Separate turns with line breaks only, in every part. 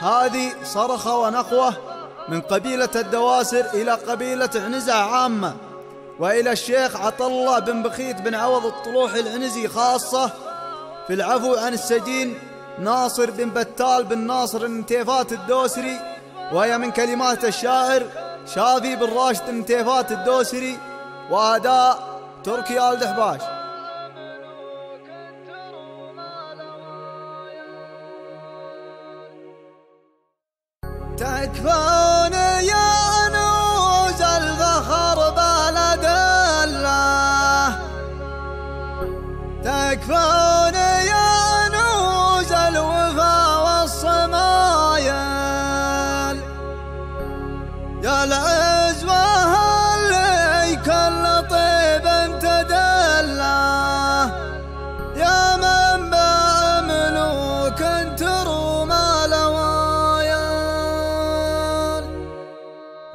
هذه صرخة ونقوة من قبيلة الدواسر إلى قبيلة عنزة عامة، وإلى الشيخ عطلة بن بخيت بن عوض الطلوحي العنزي خاصة، في العفو عن السجين ناصر بن بتال بن ناصر النتيفات الدوسري، وهي من كلمات الشاعر شافي بن راشد النتيفات الدوسري، وأداء تركي آل دحباش.
تكفون يا أنوز الفخر بلد الله، تكفون يا أنوز الوفا والصمايل، يا العزوة اللي كل طيب تدله، يا منبع ملوك تروم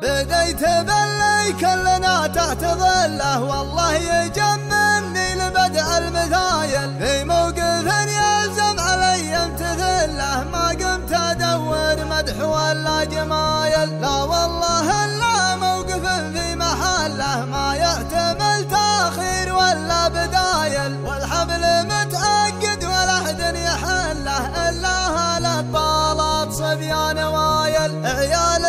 بديت باللي كلنا تحت ظله، والله يجنني لبدء المثايل، في موقف يلزم علي امتثله، ما قمت ادور مدح ولا جمايل، لا والله الا موقف في محله، ما يحتمل تاخير ولا بدايل، والحبل متأكد ولا احد يحله، الا هلا طالت صبيان وايل، عيال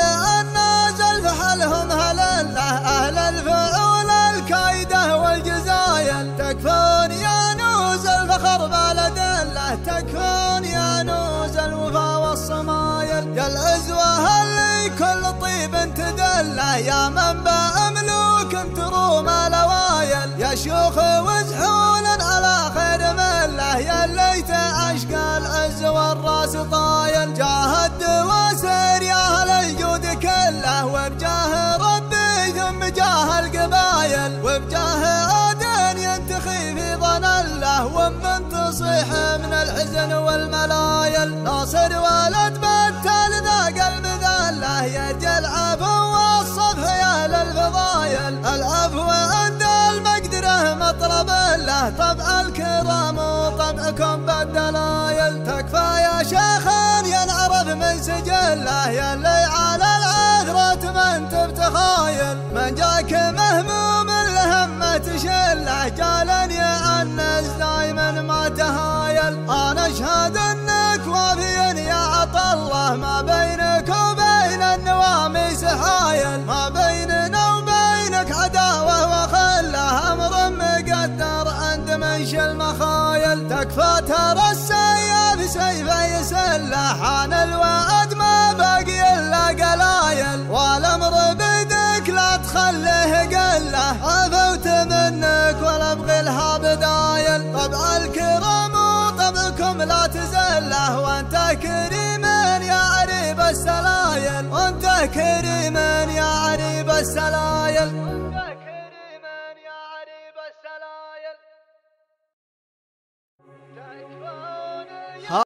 حلهم هلله أهل الفعول الكايدة والجزايل، تكفون يا نوز الفخر بلد الله، تكفون يا نوز الوفا والصمايل، يا العزوة اللي كل طيب تدله، يا منبع ملوك تروم الأوايل، يا شيوخ وزحول على خير مله، يا ليت عشق العز والراس طايل، جاه الدواسر يا أهل الجود كله، وبجاه ربي ثم جاه القبايل، وبجاه عدن ينتخي في ظنله، ومن تصيح من الحزن والملايل، ناصر ولد بتال ذاق المذله، يرجى العفو والصفح يا للفضايل، العفو عند المقدره مطلب له، طبع الكرام وطبعكم بالدلايل، تكفى يا شيخ ينعرف من سجله، يا اللي على العذرة من تبتخايل، من جاك مهموم الهم تشله، جالن يعنز دايما ما تهايل، انا اشهد انك وافيا يا عطله، ما بينك وبين النواميس حايل، ما بيننا وبينك عداوه وخله، امر مقدر عند منش المخايل، تكفى ترى السيف سيفه يسله، حان الوعد ما باقي الا قلايل، والامر بيدك لا تخليه قله، عفوت منك ولا ابغي لها بدايل، طبع الكرام وطبعكم لا تزله، وانت كريم يا عريب السلايل، وانت كريم يا عريب السلايل. Take